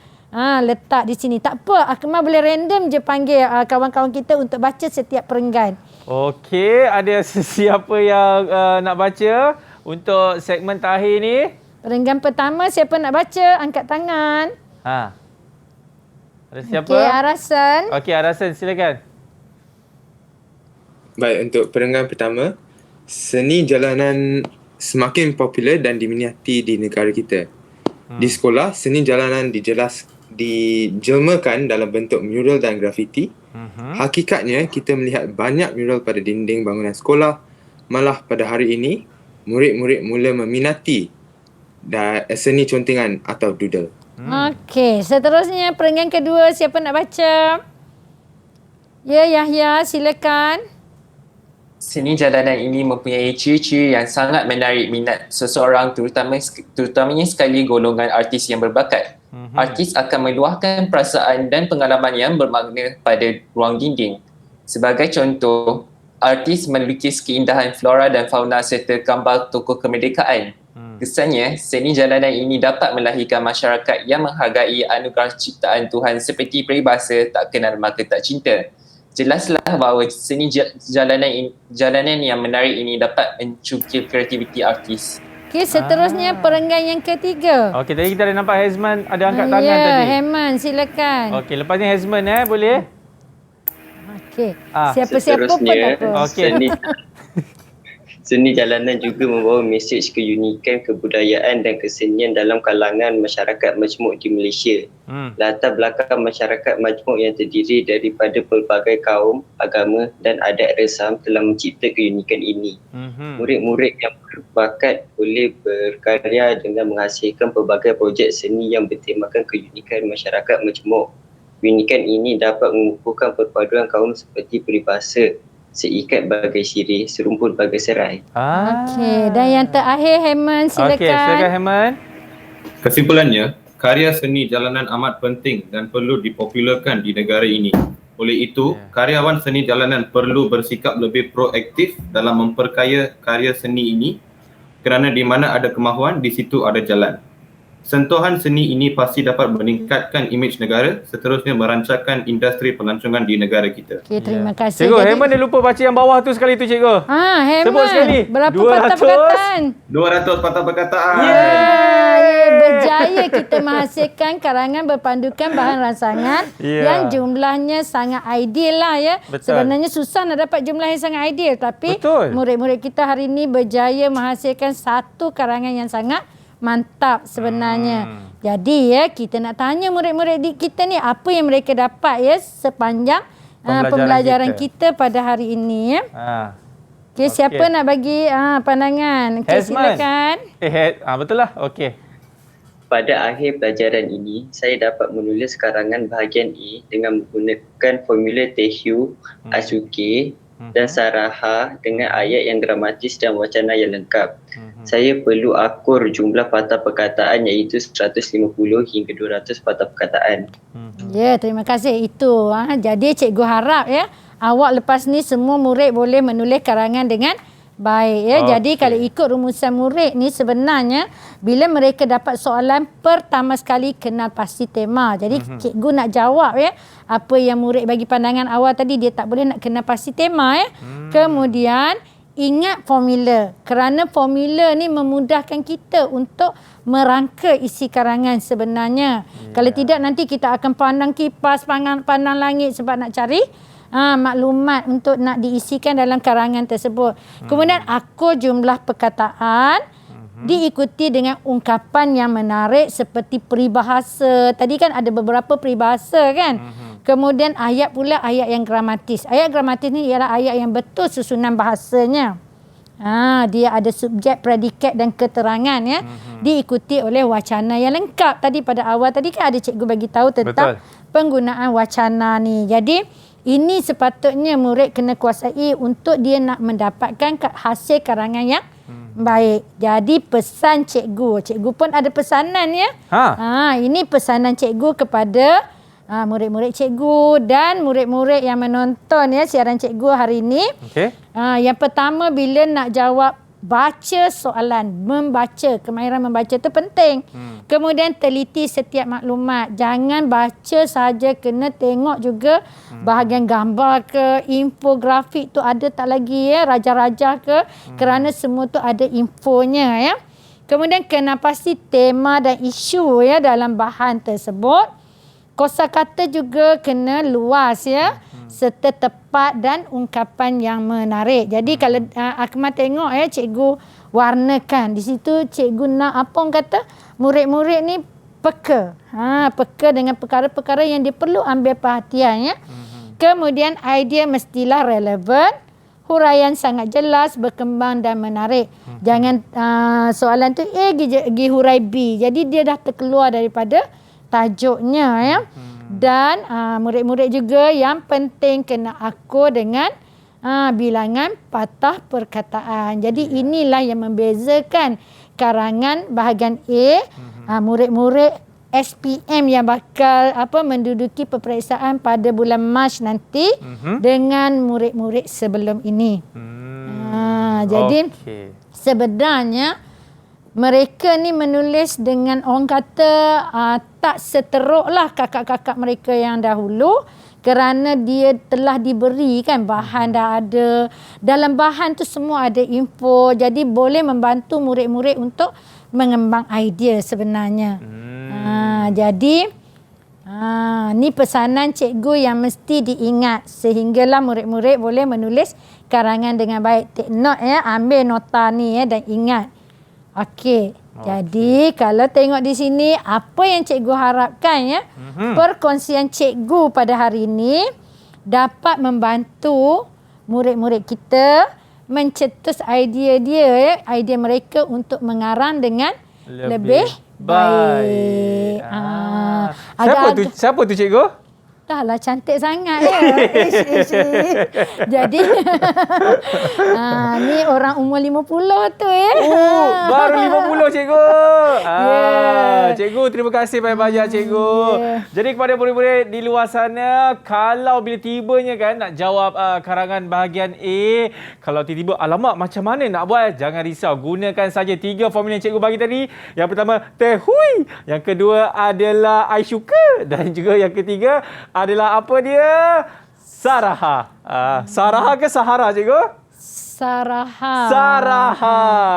letak di sini. Tak apa, Akmal boleh random je panggil kawan-kawan kita untuk baca setiap perenggan. Okey, ada sesiapa yang nak baca untuk segmen terakhir ni? Perenggan pertama, siapa nak baca? Angkat tangan. Ada siapa? Okey, Arasan. Okey, Arasan silakan. Baik, untuk perenggan pertama, seni jalanan semakin popular dan diminati di negara kita. Di sekolah, seni jalanan dijelmakan dalam bentuk mural dan grafiti. Hakikatnya, kita melihat banyak mural pada dinding bangunan sekolah. Malah pada hari ini, murid-murid mula meminati seni contingan atau doodle. Okey, seterusnya perenggan kedua, siapa nak baca? Ya, Yahya, silakan. Seni jalanan ini mempunyai ciri-ciri yang sangat menarik minat seseorang, terutamanya sekali golongan artis yang berbakat. Artis akan meluahkan perasaan dan pengalaman yang bermakna pada ruang dinding. Sebagai contoh, artis melukis keindahan flora dan fauna serta gambar tokoh kemerdekaan. Kesannya, seni jalanan ini dapat melahirkan masyarakat yang menghargai anugerah ciptaan Tuhan seperti peribahasa tak kenal maka tak cinta. Jelaslah bahawa seni jalanan yang menarik ini dapat mencukir kreativiti artis. Okey, seterusnya perenggan yang ketiga. Okey, tadi kita ada nampak Hazman ada angkat tangan tadi. Ya, Hazman, silakan. Okey, lepas ni Hazman boleh? Okey. Siapa-siapa pun tak apa. Okey. Seni jalanan juga membawa mesej keunikan kebudayaan dan kesenian dalam kalangan masyarakat majmuk di Malaysia. Latar belakang masyarakat majmuk yang terdiri daripada pelbagai kaum, agama dan adat resam telah mencipta keunikan ini. Murid-murid yang berbakat boleh berkarya dengan menghasilkan pelbagai projek seni yang bertemakan keunikan masyarakat majmuk. Keunikan ini dapat mengukuhkan perpaduan kaum seperti peribahasa, seikat bagai sirih, serumpun bagai serai. Okey, dan yang terakhir Heman, silakan. Okey, silakan Heman. Kesimpulannya, karya seni jalanan amat penting dan perlu dipopularkan di negara ini. Oleh itu, karyawan seni jalanan perlu bersikap lebih proaktif dalam memperkaya karya seni ini kerana di mana ada kemahuan, di situ ada jalan. Sentuhan seni ini pasti dapat meningkatkan imej negara, seterusnya merancangkan industri pelancongan di negara kita. Okay, terima kasih. Cikgu, Herman dia lupa baca yang bawah tu sekali tu, cikgu. Herman. Sebut sekali. Berapa patah perkataan? 200 patah perkataan. Berjaya kita menghasilkan karangan berpandukan bahan rancangan yang jumlahnya sangat ideal lah ya. Betul. Sebenarnya susah nak dapat jumlah yang sangat ideal, tapi murid-murid kita hari ini berjaya menghasilkan satu karangan yang sangat mantap sebenarnya. Jadi ya, kita nak tanya murid-murid kita ni apa yang mereka dapat ya sepanjang pembelajaran kita pada hari ini ya. Okey, siapa nak bagi pandangan? Okey, silakan. Betul lah. Okey. Pada akhir pelajaran ini, saya dapat menulis karangan bahagian A dengan menggunakan formula Tehyu, Asuke dan Saraha dengan ayat yang gramatis dan wacana yang lengkap. Saya perlu akur jumlah patah perkataan iaitu 150 hingga 200 patah perkataan. Ya, terima kasih. Itu. Jadi cikgu harap ya, awak lepas ni semua murid boleh menulis karangan dengan baik ya. Jadi kalau ikut rumusan murid ni sebenarnya bila mereka dapat soalan pertama sekali kenal pasti tema. Jadi cikgu nak jawab ya apa yang murid bagi pandangan awal tadi, dia tak boleh nak kenal pasti tema ya. Kemudian ingat formula, kerana formula ni memudahkan kita untuk merangka isi karangan sebenarnya. Kalau tidak nanti kita akan pandang kipas, pandang langit sebab nak cari maklumat untuk nak diisikan dalam karangan tersebut. Kemudian akur jumlah perkataan diikuti dengan ungkapan yang menarik seperti peribahasa. Tadi kan ada beberapa peribahasa kan. Kemudian ayat pula ayat yang gramatis. Ayat gramatis ni ialah ayat yang betul susunan bahasanya. Dia ada subjek, predikat dan keterangan ya. Diikuti oleh wacana yang lengkap. Tadi pada awal tadi kan ada cikgu bagi tahu tentang penggunaan wacana ni. Jadi ini sepatutnya murid kena kuasai untuk dia nak mendapatkan hasil karangan yang baik. Jadi pesan cikgu. Cikgu pun ada pesanan ya. Ini pesanan cikgu kepada murid-murid cikgu dan murid-murid yang menonton ya siaran cikgu hari ini. Yang pertama, bila nak jawab baca soalan, membaca, kemahiran membaca tu penting. Kemudian teliti setiap maklumat. Jangan baca saja, kena tengok juga bahagian gambar ke, infografik tu ada tak lagi ya, raja-raja ke, kerana semua tu ada infonya ya. Kemudian kena pasti tema dan isu ya dalam bahan tersebut. Kosakata juga kena luas ya, serta tepat dan ungkapan yang menarik. Jadi kalau Akmal tengok ya, cikgu warnakan. Di situ cikgu nak apa orang kata, murid-murid ni peka. Peka dengan perkara-perkara yang dia perlu ambil perhatian ya. Kemudian idea mestilah relevan, huraian sangat jelas, berkembang dan menarik. Jangan soalan tu A pergi hurai B. Jadi dia dah terkeluar daripada tajuknya ya. Dan murid-murid juga yang penting kena akur dengan bilangan patah perkataan. Jadi inilah yang membezakan karangan bahagian A, murid-murid SPM yang bakal menduduki peperiksaan pada bulan Mac nanti dengan murid-murid sebelum ini. Jadi sebenarnya mereka ni menulis dengan orang kata tak seteruklah kakak-kakak mereka yang dahulu, kerana dia telah diberi kan bahan dah ada. Dalam bahan tu semua ada info, jadi boleh membantu murid-murid untuk mengembang idea sebenarnya. Jadi ni pesanan cikgu yang mesti diingat sehinggalah murid-murid boleh menulis karangan dengan baik. Take note ya, ambil nota ni ya dan ingat. Okey. Jadi kalau tengok di sini apa yang cikgu harapkan ya, perkongsian cikgu pada hari ini dapat membantu murid-murid kita mencetus idea dia ya, idea mereka untuk mengarang dengan lebih baik. Siapa tu cikgu? Dah lah cantik sangat ya. Jadi ni orang umur 50 tu ya. Baru 50 cikgu. Yeah. Cikgu terima kasih banyak-banyak cikgu. Jadi kepada murid-murid di luar sana, kalau bila tibanya kan nak jawab karangan bahagian A, kalau tiba-tiba alamak macam mana nak buat, jangan risau. Gunakan saja 3 formula yang cikgu bagi tadi. Yang pertama teh hui, yang kedua adalah I suka, dan juga yang ketiga adalah apa dia? Saraha. Saraha ke Sahara cikgu? Saraha.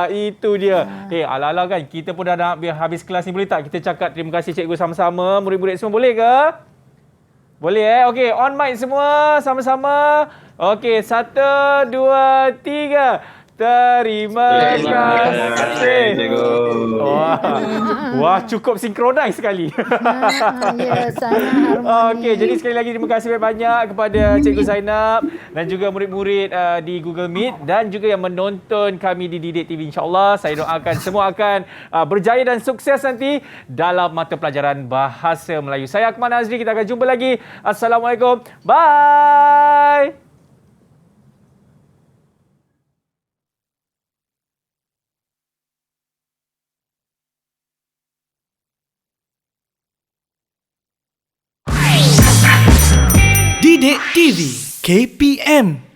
Itu dia. Ala-ala kan kita pun dah nak habis kelas ni, boleh tak kita cakap terima kasih cikgu sama-sama? Murid-murid semua boleh ke? Boleh Okey, on mic semua sama-sama. Okey, 1, 2, 3. Terima kasih. Cikgu. Wah, cukup sinkronis sekali. Ya, sangat harmoni. Okey, jadi sekali lagi terima kasih banyak kepada Cikgu Zainab dan juga murid-murid di Google Meet dan juga yang menonton kami di Didik TV. InsyaAllah saya doakan semua akan berjaya dan sukses nanti dalam mata pelajaran Bahasa Melayu. Saya Akmal Nazri, kita akan jumpa lagi. Assalamualaikum. Bye. Didik TV KPM